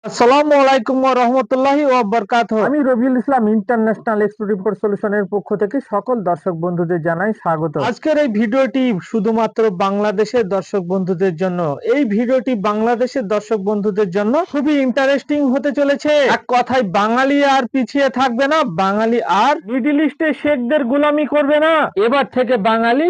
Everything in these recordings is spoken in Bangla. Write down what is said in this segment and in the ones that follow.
আসসালামু আলাইকুম ওয়া রাহমাতুল্লাহি ওয়া বারাকাতুহু। আমি Rabiul Islam international export import সলিউশনের পক্ষ থেকে সকল দর্শক বন্ধুদের জানাই স্বাগত। আজকের এই ভিডিওটি শুধুমাত্র বাংলাদেশের দর্শক বন্ধুদের জন্য। এই ভিডিওটি বাংলাদেশের দর্শক বন্ধুদের জন্য খুবই ইন্টারেস্টিং হতে চলেছে। এক কথায় বাঙালি আর পিছিয়ে থাকবে না, বাঙালি আর মিডল ইস্টে শেখদের গোলামি করবে না। এবার থেকে বাঙালি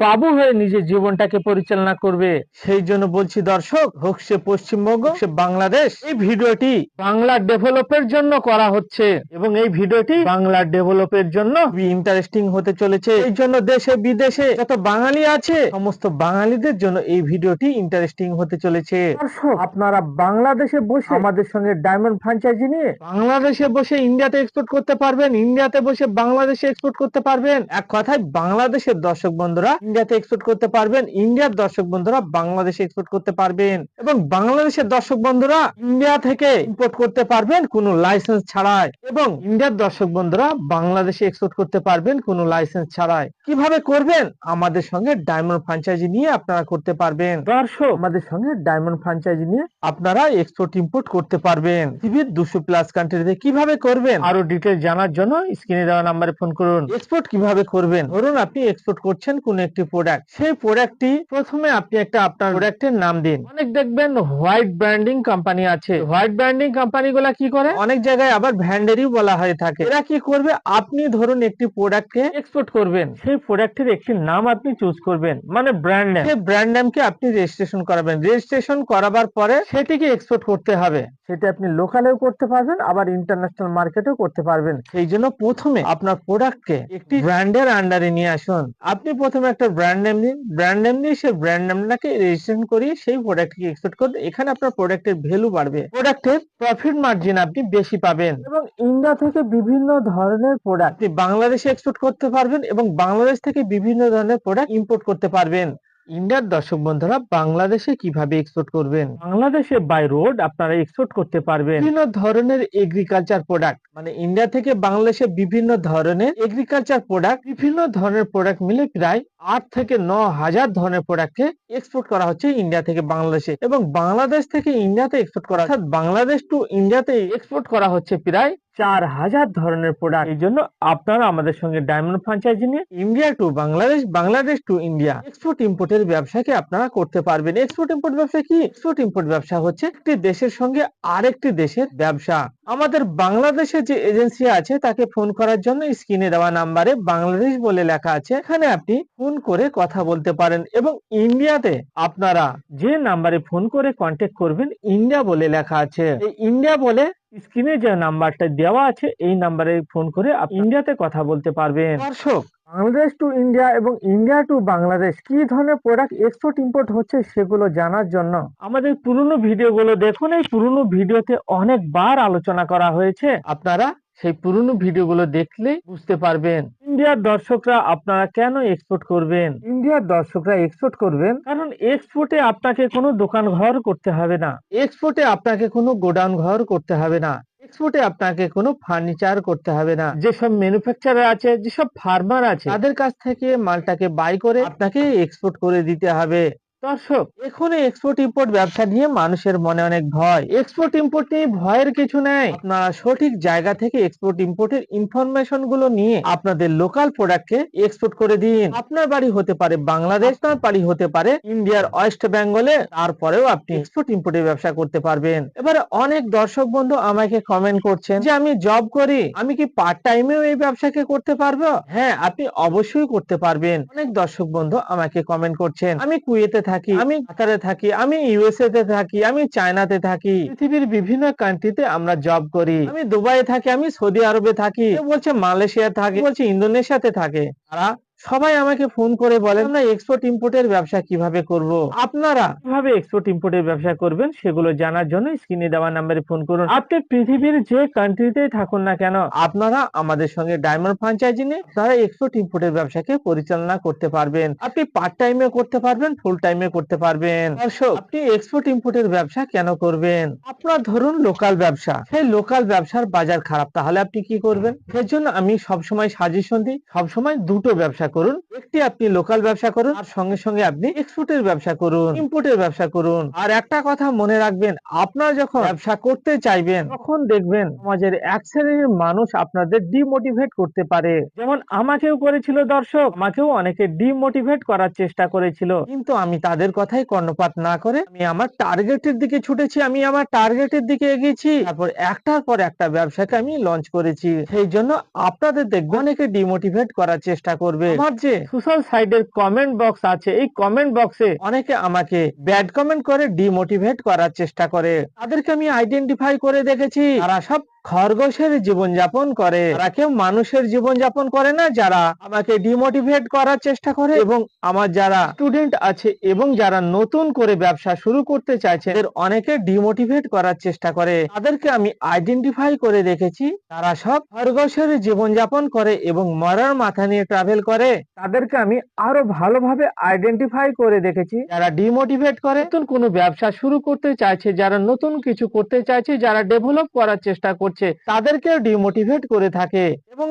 বাবু হয়ে নিজের জীবনটাকে পরিচালনা করবে। সেই জন্য বলছি দর্শক, হোক সে পশ্চিমবঙ্গ, হোক সে বাংলাদেশ, এই ভিডিওটি বাংলা ডেভেলপের জন্য করা হচ্ছে এবং এই ভিডিওটি বাংলা ডেভেলপের জন্য খুবই ইন্টারেস্টিং হতে চলেছে। এই জন্য দেশে বিদেশে যত বাঙালি আছে সমস্ত বাঙালিদের জন্য এই ভিডিওটি ইন্টারেস্টিং হতে চলেছে। দর্শক, আপনারা বাংলাদেশে বসে আমাদের সঙ্গে ডায়মন্ড ফ্র্যাঞ্চাইজি নিয়ে বাংলাদেশে বসে ইন্ডিয়াতে এক্সপোর্ট করতে পারবেন, ইন্ডিয়াতে বসে বাংলাদেশে এক্সপোর্ট করতে পারবেন। এক কথায় বাংলাদেশের দর্শক বন্ধুরা ইন্ডিয়াতে এক্সপোর্ট করতে পারবেন, ইন্ডিয়ার দর্শক বন্ধুরা বাংলাদেশে এক্সপোর্ট করতে পারবেন এবং বাংলাদেশের দর্শক বন্ধুরা ইন্ডিয়া থেকে ইম্পোর্ট করতে পারবেন কোনো লাইসেন্স ছাড়াই এবং ইন্ডিয়ার দর্শক বন্ধুরা বাংলাদেশে এক্সপোর্ট করতে পারবেন কোনো লাইসেন্স ছাড়াই। কিভাবে করবেন? আমাদের সঙ্গে ডায়মন্ড ফ্র্যাঞ্চাইজি নিয়ে আপনারা করতে পারবেন। দর্শক, আমাদের সঙ্গে ডায়মন্ড ফ্র্যাঞ্চাইজি নিয়ে আপনারা এক্সপোর্ট ইম্পোর্ট করতে পারবেন পৃথিবীর 200+ কান্ট্রিতে। কিভাবে করবেন আরো ডিটেইল জানার জন্য স্ক্রিনে দেওয়া নম্বরে ফোন করুন। এক্সপোর্ট কিভাবে করবেন? ধরুন আপনি এক্সপোর্ট করছেন কোন একটি প্রোডাক্ট, সেই প্রোডাক্টটি প্রথমে আপনি একটা আপনার প্রোডাক্টের নাম দিন। অনেক দেখবেন হোয়াইট ব্র্যান্ডিং কোম্পানি আছে, হোয়াইট ব্র্যান্ডিং কোম্পানিগুলো কি করে অনেক জায়গায় আবার ভ্যান্ডারিও বলা হয়ে থাকে। এরা কি করবে, আপনি ধরুন একটি প্রোডাক্টকে এক্সপোর্ট করবেন, সেই প্রোডাক্টের একটি নাম আপনি চুজ করবেন, মানে ব্র্যান্ড নেম। সেই ব্র্যান্ড নেমকে আপনি রেজিস্ট্রেশন করাবেন। রেজিস্ট্রেশন করাবার পরে সেটিকে এক্সপোর্ট করতে হবে। সেটা আপনি লোকালেও করতে পারবেন, আবার ইন্টারন্যাশনাল মার্কেটেও করতে পারবেন। সেই জন্য প্রথমে আপনার প্রোডাক্টকে একটি ব্র্যান্ডের আন্ডারে নিয়ে আসুন। আপনি প্রথমে একটা ব্র্যান্ড নেম দিন, ব্র্যান্ড নেম দিয়ে সেই ব্র্যান্ড নেমটাকে রেজিস্ট্রেশন করিয়ে সেই প্রোডাক্টকে এক্সপোর্ট করুন। এখানে আপনার প্রোডাক্টের ভ্যালু বাড়বে, প্রোডাক্টের প্রফিট মার্জিন আপনি বেশি পাবেন এবং ইন্ডিয়া থেকে বিভিন্ন ধরনের প্রোডাক্ট আপনি বাংলাদেশে এক্সপোর্ট করতে পারবেন এবং বাংলাদেশ থেকে বিভিন্ন ধরনের প্রোডাক্ট ইম্পোর্ট করতে পারবেন। ইন্ডিয়ার দর্শক বন্ধুরা বাংলাদেশে কিভাবে এক্সপোর্ট করবেন? বাংলাদেশে বাই রোড আপনারা এক্সপোর্ট করতে পারবেন বিভিন্ন ধরনের এগ্রিকালচার প্রোডাক্ট, মানে ইন্ডিয়া থেকে বাংলাদেশে বিভিন্ন ধরনের এগ্রিকালচার প্রোডাক্ট, বিভিন্ন ধরনের প্রোডাক্ট মিলে প্রায় 8 থেকে 9 হাজার ধরনের প্রোডাক্টকে এক্সপোর্ট করা হচ্ছে ইন্ডিয়া থেকে বাংলাদেশে এবং বাংলাদেশ থেকে ইন্ডিয়াতে এক্সপোর্ট করা, অর্থাৎ বাংলাদেশ টু ইন্ডিয়াতে এক্সপোর্ট করা হচ্ছে প্রায় 4,000 ধরনের প্রোডাক্ট। এই জন্য আপনারা আমাদের সঙ্গে ডায়মন্ড ফ্র্যাঞ্চাইজি নিয়ে India to Bangladesh, Bangladesh to India export ইম্পোর্টের ব্যবসাকে আপনারা করতে পারবেন। এক্সপোর্ট ইম্পোর্ট ব্যবসা কি? এক্সপোর্ট ইম্পোর্ট ব্যবসা হচ্ছে একটি দেশের সঙ্গে আরেকটি দেশের ব্যবসা। আমাদের বাংলাদেশে যে এজেন্সি আছে তাকে ফোন করার জন্য স্ক্রিনে দেওয়া নাম্বারে বাংলাদেশ বলে লেখা আছে, এখানে আপনি ফোন করে কথা বলতে পারেন এবং ইন্ডিয়াতে আপনারা যে নাম্বারে ফোন করে কন্ট্যাক্ট করবেন, ইন্ডিয়া বলে লেখা আছে, এই ইন্ডিয়া বলে স্ক্রিনে যে নাম্বারটা দেওয়া আছে এই নাম্বারে ফোন করে আপনি ইন্ডিয়াতে কথা বলতে পারবেন। দর্শক, বাংলাদেশ টু ইন্ডিয়া এবং ইন্ডিয়া টু বাংলাদেশ কি ধরনের প্রোডাক্ট এক্সপোর্ট ইম্পোর্ট হচ্ছে সেগুলো জানার জন্য আমাদের পুরনো ভিডিওগুলো দেখুন। এই পুরনো ভিডিওতে অনেকবার আলোচনা করা হয়েছে, আপনারা সেই পুরনো ভিডিওগুলো দেখলে বুঝতে পারবেন। ইন্ডিয়ার দর্শকরা আপনারা কেন এক্সপোর্ট করবেন। ইন্ডিয়ার দর্শকরা এক্সপোর্ট করবেন কারণ এক্সপোর্টে আপনাকে কোনো দোকান ঘর করতে হবে না, এক্সপোর্টে আপনাকে কোনো গোডাউন ঘর করতে হবে না, এক্সপোর্টে আপনাকে কোনো ফার্নিচার করতে হবে না। যেসব ম্যানুফ্যাকচারার আছে, যেসব ফার্মার আছে, তাদের কাছ থেকে মালটাকে বাই করে আপনাকে এক্সপোর্ট করে দিতে হবে। দর্শক, এখন এক্সপোর্ট ইম্পোর্ট ব্যবসা নিয়ে মানুষের মনে অনেক ভয়। এক্সপোর্ট ইম্পোর্ট নিয়ে ভয়ের কিছু নেই। আপনারা সঠিক জায়গা থেকে এক্সপোর্ট ইম্পোর্টের ইনফরমেশন গুলো নিয়ে আপনাদের লোকাল প্রোডাক্টকে এক্সপোর্ট করে দিন। আপনার বাড়ি হতে পারে বাংলাদেশ, আপনার বাড়ি হতে পারে ইন্ডিয়ার ওয়েস্ট বেঙ্গলে, তারপরেও আপনি এক্সপোর্ট ইম্পোর্টের ব্যবসা করতে পারবেন। এবারে অনেক দর্শক বন্ধু আমাকে কমেন্ট করছেন যে আমি জব করি, আমি কি পার্ট টাইমেও এই ব্যবসাকে করতে পারবো? হ্যাঁ, আপনি অবশ্যই করতে পারবেন। অনেক দর্শক বন্ধু আমাকে কমেন্ট করছেন আমি কুয়েতে থাকি, আমি কাতারে থাকি, আমি ইউএসএ তে থাকি, আমি চায়নাতে থাকি, পৃথিবীর বিভিন্ন কান্ট্রিতে আমরা জব করি, আমি দুবাইয়ে থাকি, আমি সৌদি আরবে থাকি, কেউ বলছে মালয়েশিয়া থাকে, কেউ বলছে ইন্দোনেশিয়াতে থাকে। তারা সবাই আমাকে ফোন করে বলেন আমরা এক্সপোর্ট ইম্পোর্টের ব্যবসা কিভাবে করব। আপনারা কিভাবে এক্সপোর্ট ইম্পোর্টের ব্যবসা করবেন সেগুলো জানার জন্য স্ক্রিনে দেওয়া নাম্বারে ফোন করুন। আপনি পৃথিবীর যে কান্ট্রিতেই থাকুন না কেন, আপনারা আমাদের সঙ্গে ডায়মন্ড ফ্র্যাঞ্চাইজি নিয়ে তারা এক্সপোর্ট ইম্পোর্টের ব্যবসাকে পরিচালনা করতে পারবেন। আপনি পার্ট টাইমে করতে পারবেন, ফুল টাইমে করতে পারবেন। দর্শক, আপনি এক্সপোর্ট ইম্পোর্টের ব্যবসা কেন করবেন? আপনার ধরুন লোকাল ব্যবসা, সেই লোকাল ব্যবসার বাজার খারাপ, তাহলে আপনি কি করবেন? এর জন্য আমি সবসময় সাজেশন দিই সবসময় দুটো ব্যবসা করুন, একটি আপনি লোকাল ব্যবসা করুন, আর সঙ্গে সঙ্গে আপনি এক্সপোর্টের ব্যবসা করুন, ইম্পোর্টের ব্যবসা করুন। আর একটা কথা মনে রাখবেন, আপনারা যখন ব্যবসা করতে চাইবেন তখন দেখবেন সমাজের এক শ্রেণীর মানুষ আপনাদের ডিমোটিভেট করতে পারে। যেমন আমাকেও করেছিল দর্শক, আমাকেও অনেকে ডিমোটিভেট করার চেষ্টা করেছিল, কিন্তু আমি তাদের কথাই কর্ণপাত না করে আমি আমার টার্গেটের দিকে ছুটেছি, আমি আমার টার্গেটের দিকে এগিয়েছি, তারপর একটার পর একটা ব্যবসাকে আমি লঞ্চ করেছি। সেই জন্য আপনাদের দেখবেন অনেকে ডিমোটিভেট করার চেষ্টা করবে। আমার যে সোশ্যাল সাইডের কমেন্ট বক্স আছে, এই কমেন্ট বক্সে অনেকে আমাকে ব্যাড কমেন্ট করে ডিমোটিভেট করার চেষ্টা করে। তাদেরকে আমি আইডেন্টিফাই করে দেখেছি, তারা সব খরগোশের জীবনযাপন করে, তারা কেউ মানুষের জীবনযাপন করে না, যারা আমাকে ডিমোটিভেট করার চেষ্টা করে। এবং আমার যারা স্টুডেন্ট আছে এবং যারা নতুন করে ব্যবসা শুরু করতে চাইছে, এদের অনেকে ডিমোটিভেট করার চেষ্টা করে। তাদেরকে আমি আইডেন্টিফাই করে দেখেছি, তারা সব খরগোশের জীবনযাপন করে এবং মরার মাথা নিয়ে ট্রাভেল করে। তাদেরকে আমি আরো ভালোভাবে আইডেন্টিফাই করে দেখেছি, যারা ডিমোটিভেট করে, নতুন কোনো ব্যবসা শুরু করতে চাইছে, যারা নতুন কিছু করতে চাইছে, যারা ডেভেলপ করার চেষ্টা করছে, তাদেরকেও ডিমোটিভেট করে থাকে। এবং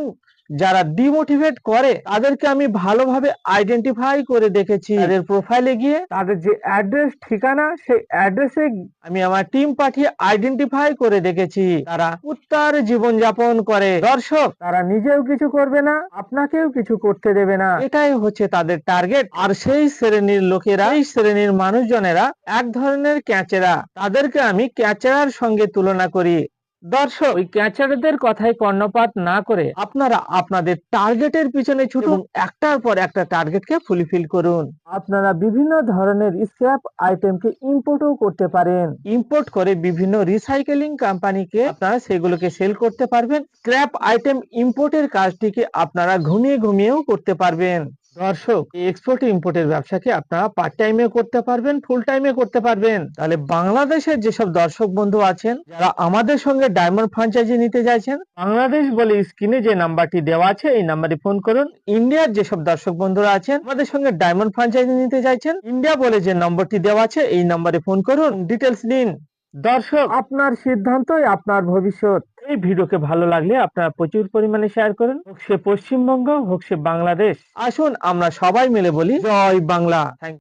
যারা ডিমোটিভেট করে তাদেরকে আমি ভালোভাবে আইডেন্টিফাই করে দেখেছি, তাদের প্রোফাইলে গিয়ে তাদের যে অ্যাড্রেস ঠিকানা, সেই অ্যাড্রেসে আমি আমার টিম পাঠিয়ে আইডেন্টিফাই করে দেখেছি তারা উত্তর জীবনযাপন করে। দর্শক, তারা নিজেও কিছু করবে না, আপনাকেও কিছু করতে দেবে না, এটাই হচ্ছে তাদের টার্গেট। আর সেই শ্রেণীর লোকেরা, এই শ্রেণীর মানুষজনেরা এক ধরনের ক্যাচেরা, তাদেরকে আমি ক্যাচেরার সঙ্গে তুলনা করি। দর্শক, ওই ক্যাচারদের কথায় কর্ণপাত না করে আপনারা আপনাদের টার্গেটের পিছনে ছুটুন, একটার পর একটা টার্গেটকে ফুলফিল করুন। আপনারা বিভিন্ন ধরনের স্ক্র্যাপ আইটেমকে ইম্পোর্টও করতে পারেন, ইম্পোর্ট করে বিভিন্ন রিসাইকেলিং কোম্পানিকে আপনারা সেগুলোকে সেল করতে পারবেন। স্ক্র্যাপ আইটেম ইম্পোর্টের কাজটিকে আপনারা ঘুমিয়ে ঘুমিয়েও করতে পারবেন। দর্শক, এক্সপোর্ট ইম্পোর্টের ব্যবসাকে আপনারা পার্ট টাইমে করতে পারবেন, ফুল টাইমে করতে পারবেন। তাহলে বাংলাদেশের যেসব দর্শক বন্ধু আছেন যারা আমাদের সঙ্গে ডায়মন্ড ফ্র্যাঞ্চাইজি নিতে চাইছেন, বাংলাদেশ বলে স্ক্রিনে যে নাম্বারটি দেওয়া আছে এই নাম্বারে ফোন করুন। ইন্ডিয়ার যেসব দর্শক বন্ধুরা আছেন আমাদের সঙ্গে ডায়মন্ড ফ্র্যাঞ্চাইজি নিতে চাইছেন, ইন্ডিয়া বলে যে নম্বরটি দেওয়া আছে এই নাম্বারে ফোন করুন, ডিটেলস নিন। দর্শক, আপনার সিদ্ধান্তই আপনার ভবিষ্যৎ। এই ভিডিওকে ভালো লাগলে আপনারা প্রচুর পরিমাণে শেয়ার করুন, হোক সে পশ্চিমবঙ্গ হোক সে বাংলাদেশ। আসুন আমরা সবাই মিলে বলি জয় বাংলা। থ্যাংক